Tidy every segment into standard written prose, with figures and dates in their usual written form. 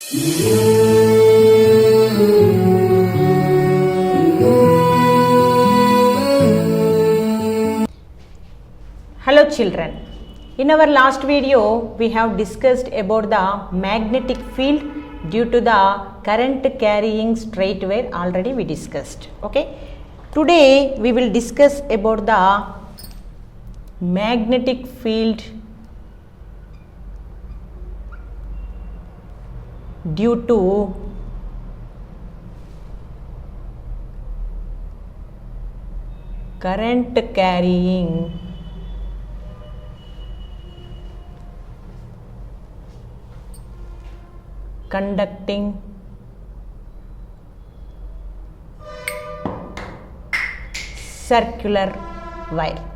Hello children, in our last video we have discussed about the magnetic field due to the current carrying straight wire. Already we discussed. Okay, today we will discuss about the magnetic field due to current carrying conducting circular wire.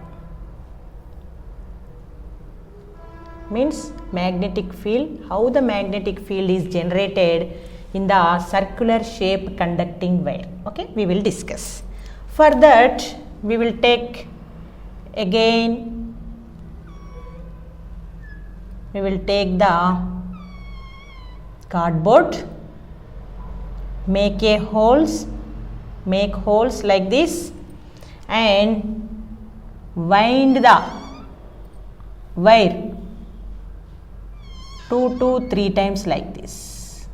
Means magnetic field, how the magnetic field is generated in the circular shape conducting wire. Okay, we will discuss. For that we will take again, we will take the cardboard, make holes like this and wind the wire 2 to 3 times like this.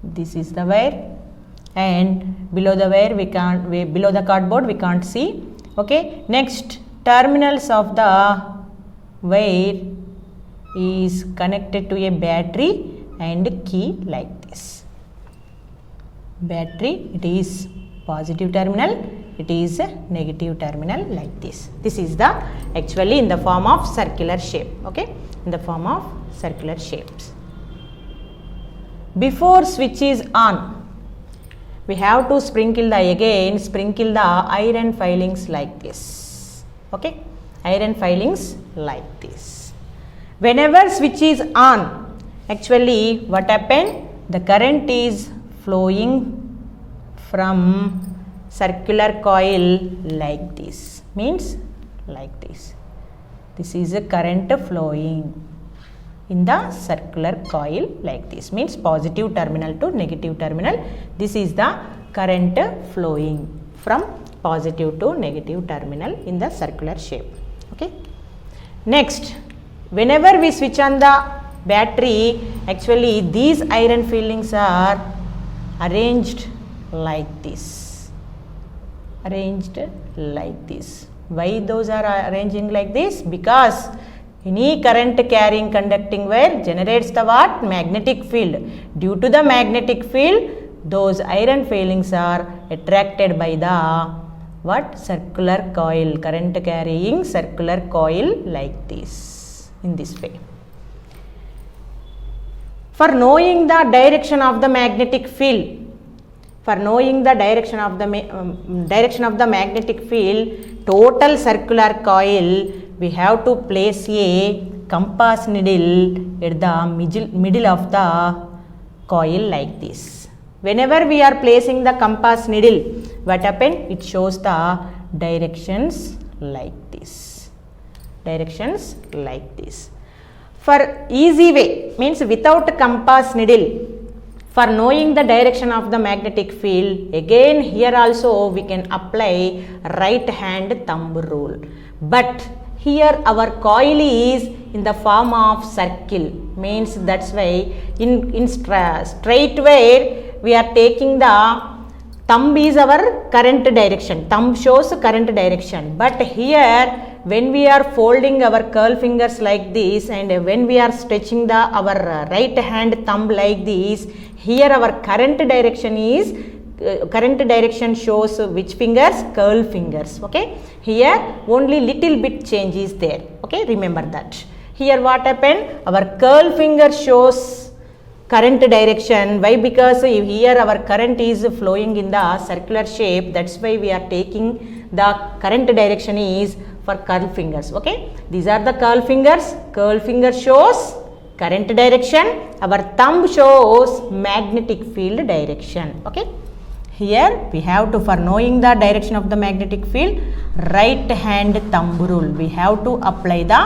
This is the wire and below the wire below the cardboard we can't see. Okay, next terminals of the wire is connected to a battery and key like this. Battery, it is positive terminal, it is a negative terminal like this. This is the actually in the form of circular shape. Okay, in the form of circular shapes. Before switch is on, we have to sprinkle the iron filings like this. Okay, iron filings like this. Whenever switch is on, actually what happened, the current is flowing from circular coil like this, means like this. This is a current flowing in the circular coil like this, means positive terminal to negative terminal. This is the current flowing from positive to negative terminal in the circular shape. Okay, next whenever we switch on the battery, actually these iron filings are arranged like this. Why those are arranging like this? Because any current carrying conducting wire generates the what? Magnetic field. Due to the magnetic field, those iron filings are attracted by the what? Circular coil, current carrying circular coil like this, in this way. For knowing the direction of the magnetic field, magnetic field, total circular coil, we have to place a compass needle at the middle of the coil like this. Whenever we are placing the compass needle, what happens? It shows the directions like this. For easy way, means without compass needle, for knowing the direction of the magnetic field, again here also we can apply right hand thumb rule. But here our coil is in the form of circle, means that's why in straight wire we are taking the thumb is our current direction, thumb shows current direction. But here when we are folding our curl fingers like this and when we are stretching our right hand thumb like this, here our current direction shows which fingers? Curl fingers. Okay, here only little bit change is there. Okay, remember that. Here what happened? Our curl finger shows current direction. Why? Because here our current is flowing in the circular shape, that's why we are taking the current direction is for curl fingers. Okay, these are the curl fingers. Curl finger shows current direction, our thumb shows magnetic field direction. Okay, here we have to, for knowing the direction of the magnetic field, right hand thumb rule, we have to apply the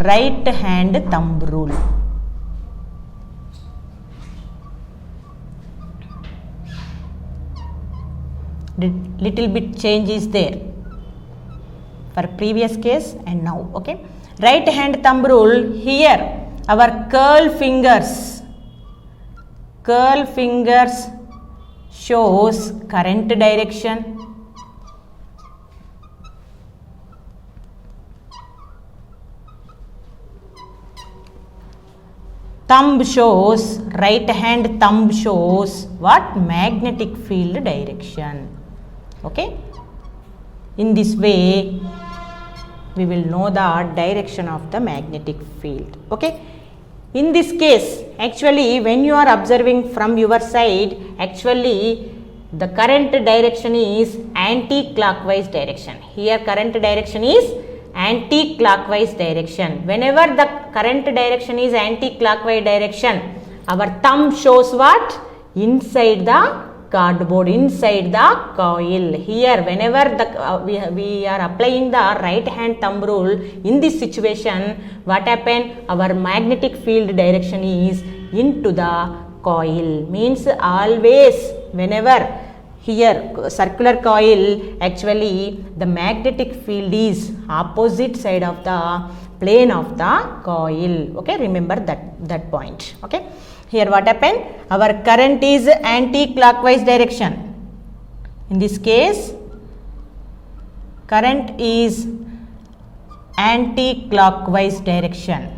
right hand thumb rule. little bit change is there for previous case and now. Okay, right hand thumb rule, here our curl fingers shows current direction, thumb shows, right hand thumb shows what? Magnetic field direction. Okay, in this way we will know the direction of the magnetic field. Okay, in this case actually when you are observing from your side, actually the current direction is anti-clockwise direction. Here current direction is anti-clockwise direction. Whenever the current direction is anti-clockwise direction, our thumb shows what? Inside the cardboard, inside the coil. Here whenever the we are applying the right hand thumb rule, in this situation what happened? Our magnetic field direction is into the coil. Means always whenever here circular coil, actually the magnetic field is opposite side of the plane of the coil. Okay, remember that point. Okay, here what happened? Our current is anti-clockwise direction. In this case current is anti-clockwise direction.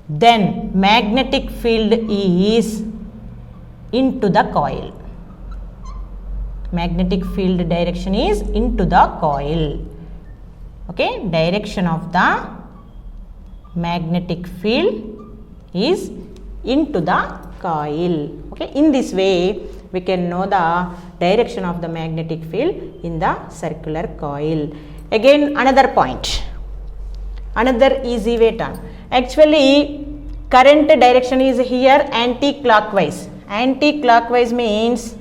Then magnetic field is into the coil. Magnetic field direction is into the coil. Okay, direction of the magnetic field is into the coil. Okay, in this way we can know the direction of the magnetic field in the circular coil. Again another point, another easy way turn. Actually current direction is here anti-clockwise. Anti-clockwise means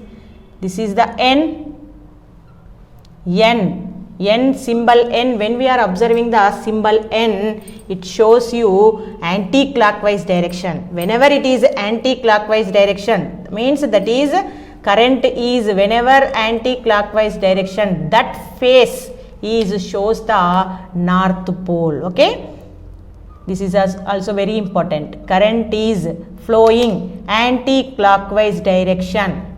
this is the N symbol N. When we are observing the symbol N, it shows you anti-clockwise direction. Whenever it is anti-clockwise direction, means that is current is whenever anti-clockwise direction, that face is shows the north pole. Okay, this is also very important. Current is flowing anti-clockwise direction.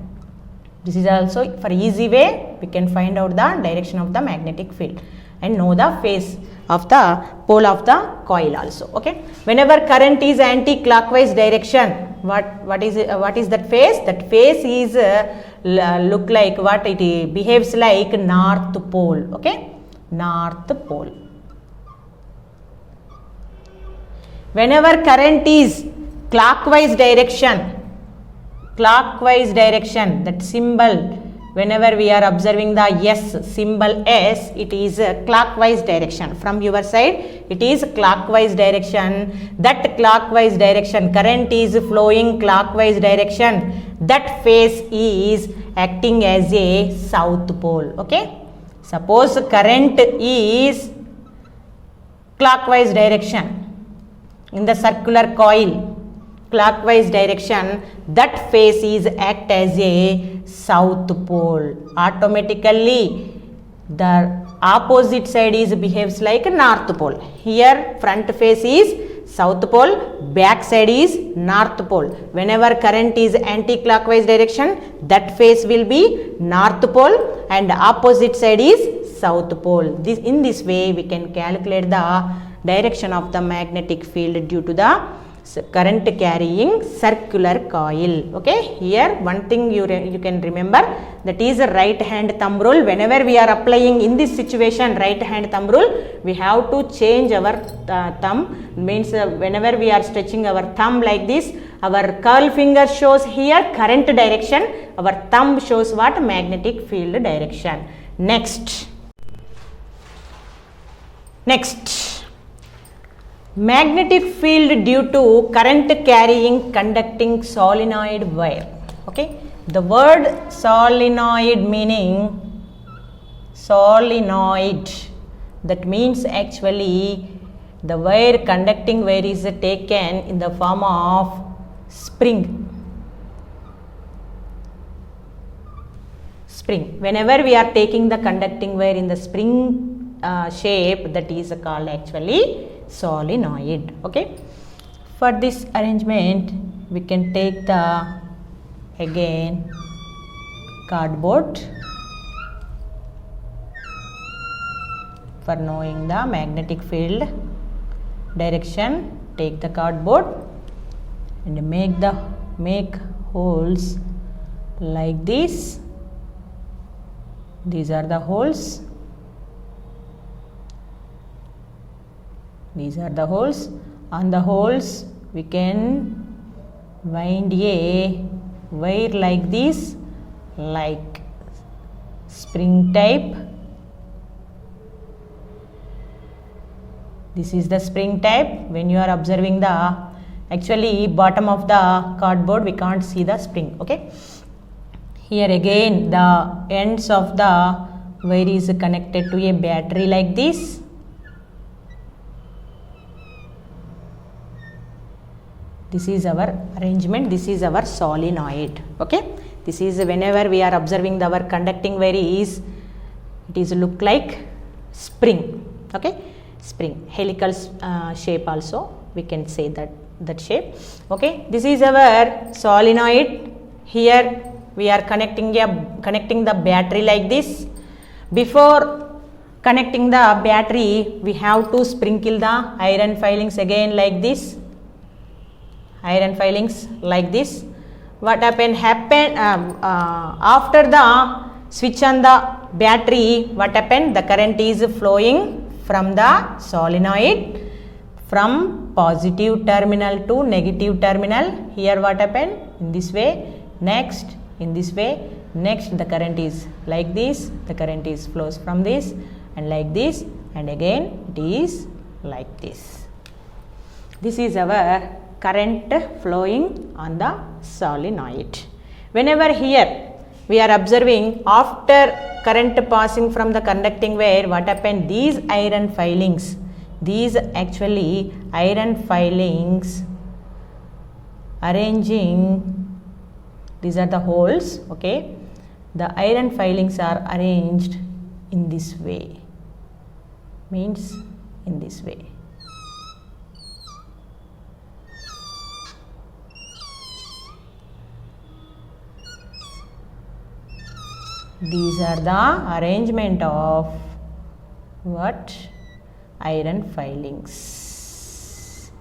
This is also for easy way we can find out the direction of the magnetic field and know the phase of the pole of the coil also. Okay, whenever current is anti-clockwise direction, what is that phase? That phase is look like what? It behaves like north pole. Okay, north pole. Whenever current is clockwise direction, that symbol, whenever we are observing the S symbol S, it is a clockwise direction. From your side it is clockwise direction. That clockwise direction, current is flowing clockwise direction, that phase is acting as a south pole. Okay, suppose current is clockwise direction in the circular coil, clockwise direction, that phase is act as a south pole. Automatically the opposite side is behaves like north pole. Here front face is south pole, back side is north pole. Whenever current is anti-clockwise direction, that face will be north pole and opposite side is south pole. In this way we can calculate the direction of the magnetic field due to the current carrying circular coil. Okay, here one thing you can remember, that is a right hand thumb rule. Whenever we are applying in this situation right hand thumb rule, we have to change our thumb. Means whenever we are stretching our thumb like this, our curl finger shows here current direction, our thumb shows what? Magnetic field direction. Next magnetic field due to current carrying conducting solenoid wire. Okay, the word solenoid meaning solenoid, that means actually the wire, conducting wire is taken in the form of spring. spring. Whenever we are taking the conducting wire in the spring shape, that is called actually solenoid. Okay. For this arrangement, we can take the again cardboard. For knowing the magnetic field direction, take the cardboard and make holes like this. These are the holes. These are the holes. On the holes we can wind a wire like this, like spring type. This is the spring type. When you are observing the actually bottom of the cardboard, we can't see the spring. Okay. Here again the ends of the wire is connected to a battery like this. This is our arrangement. This is our solenoid. Okay. This is whenever we are observing our conducting wire is, it is look like spring. Okay. Spring, helical shape also we can say that shape. Okay. This is our solenoid. Here we are connecting the battery like this. Before connecting the battery, we have to sprinkle the iron filings again like this. Iron filings like this. What happened after the switch on the battery? What happened? The current is flowing from the solenoid from positive terminal to negative terminal. Here what happened? In this way. Next in this way. Next the current is like this. The current is flows from this and like this, and again it is like this. This is our current flowing on the solenoid. Whenever here we are observing after current passing from the conducting wire, what happened? These iron filings, these actually iron filings arranging, these are the holes. Okay. The iron filings are arranged in this way, means in this way. These are the arrangement of what? Iron filings.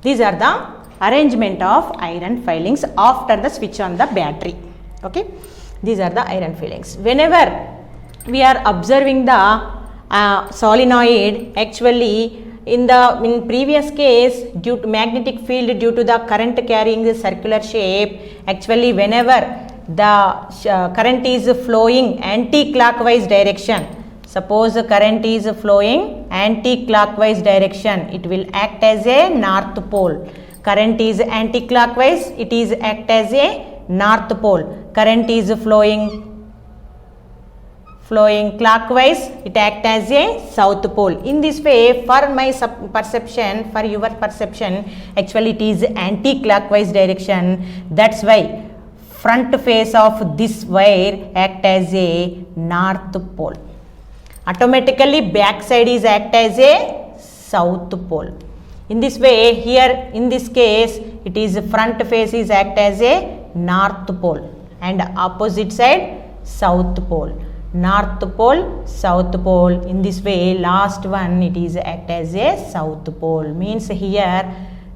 These are the arrangement of iron filings after the switch on the battery. Okay. These are the iron filings. Whenever we are observing the solenoid, actually in previous case, due to magnetic field, due to the current carrying the circular shape, actually whenever the current is flowing anti-clockwise direction, suppose the current is flowing anti-clockwise direction, it will act as a north pole. Current is anti-clockwise, it is act as a north pole. Current is flowing clockwise, it acts as a south pole. In this way, for my perception, for your perception, actually it is anti-clockwise direction. That's why front face of this wire act as a north pole. Automatically back side is act as a south pole. In this way, here in this case, it is front face is act as a north pole and opposite side south pole. North pole, south pole. In this way, last one it is act as a south pole. Means here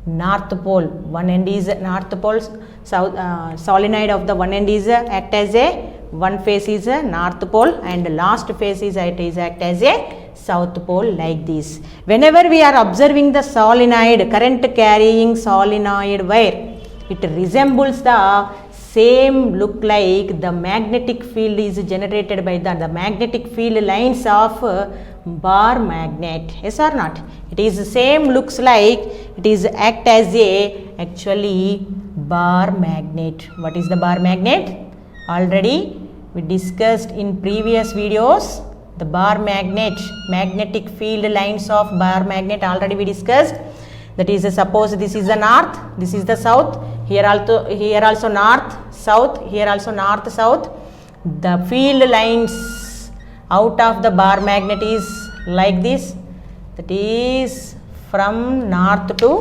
north pole, one end is north pole, south solenoid of the one end is act as a one face is a north pole and last face is it is act as a south pole like this. Whenever we are observing the solenoid, current carrying solenoid wire, it resembles the same look like the magnetic field is generated by the magnetic field lines of bar magnet. Yes or not? It is the same looks like it is act as a actually bar magnet. What is the bar magnet? Already we discussed in previous videos the bar magnet, magnetic field lines of bar magnet already we discussed. That is, suppose this is the north, this is the south, here also north, south, here also north, south. The field lines out of the bar magnet is like this. That is from north to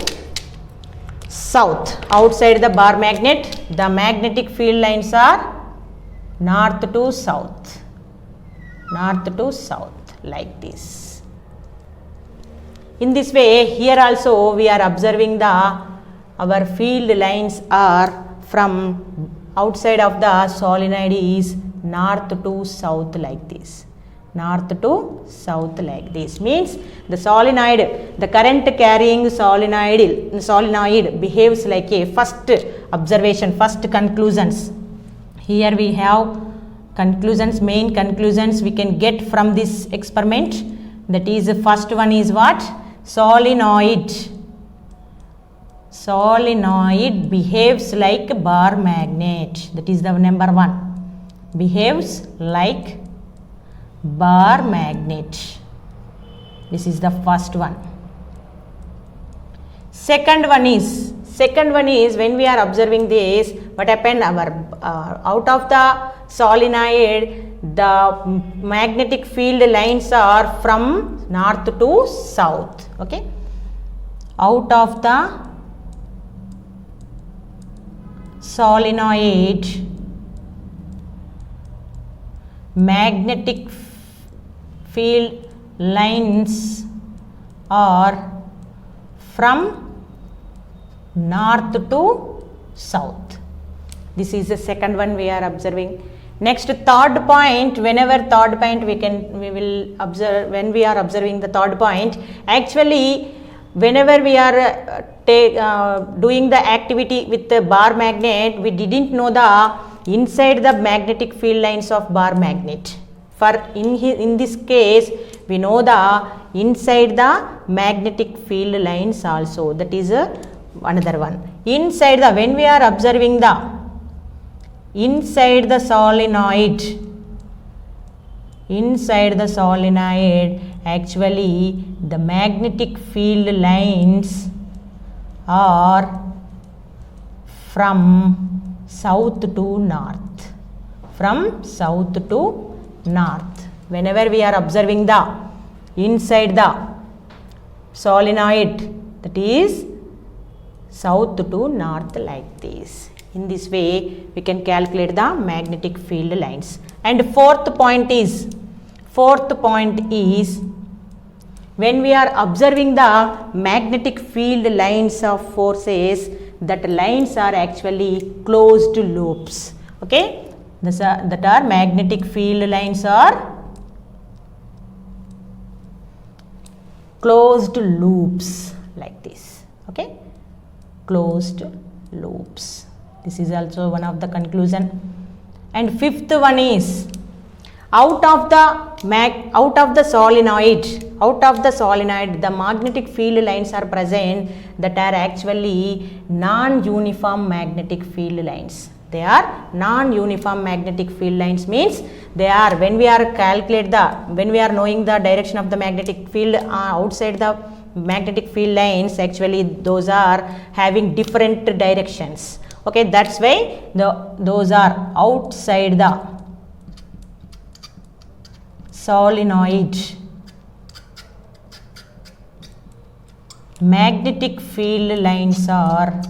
south. Outside the bar magnet, the magnetic field lines are north to south, like this. In this way, here also we are observing our field lines are from outside of the solenoid is north to south like this. North to south like this means the solenoid, the current carrying solenoid behaves like a first observation, first conclusions. Here we have conclusions, main conclusions we can get from this experiment. That is, the first one is what? Solenoid behaves like a bar magnet. That is the number one. Behaves like bar magnet. This is the first one. Second one is when we are observing this, what happened? Out of the solenoid, the magnetic field lines are from north to south. Okay, out of the solenoid, magnetic field lines are from north to south. This is the second one we are observing. Next, third point. Whenever third point we will observe, when we are observing the third point, actually whenever we are doing the activity with the bar magnet, we didn't know the inside the magnetic field lines of bar magnet. For in this case, we know the inside the magnetic field lines also. That is another one. Inside the, when we are observing the inside the solenoid, actually the magnetic field lines are from south to north. Whenever we are observing the inside the solenoid, that is south to north like this. In this way, we can calculate the magnetic field lines. And fourth point is when we are observing the magnetic field lines of forces, that lines are actually closed loops. Okay, that are magnetic field lines are closed loops like this. Okay, closed loops. This is also one of the conclusion. And fifth one is out of the solenoid, the magnetic field lines are present that are actually non-uniform magnetic field lines. They are non-uniform magnetic field lines means they are, when we are knowing the direction of the magnetic field outside the magnetic field lines, actually those are having different directions. Okay, that's why those are outside the solenoid. Magnetic field lines are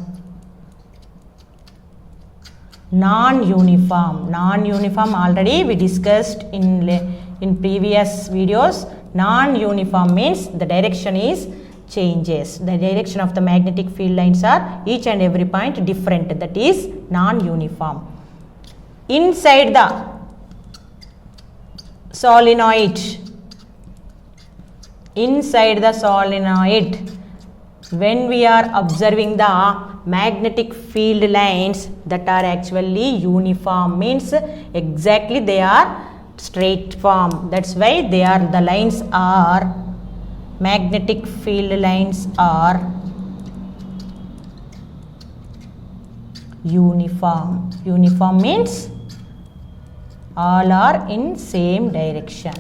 non-uniform. Non-uniform already we discussed in previous videos. Non-uniform means the direction is changes. The direction of the magnetic field lines are each and every point different. That is non-uniform. Inside the solenoid, when we are observing the magnetic field lines that are actually uniform means exactly they are straight form. That's why the lines are, magnetic field lines are uniform. Uniform means all are in same direction.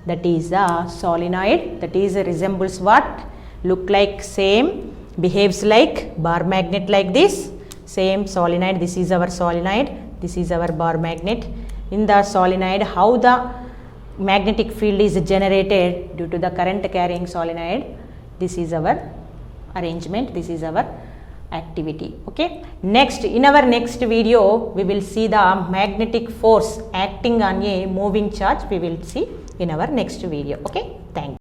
That is a solenoid, that is resembles what? Look like same behaves like bar magnet like this. Same solenoid, this is our solenoid, this is our bar magnet. In the solenoid, how the magnetic field is generated due to the current carrying solenoid, this is our arrangement, this is our activity. Okay, next, in our next video we will see the magnetic force acting on a moving charge. We will see in our next video. Okay, thank you.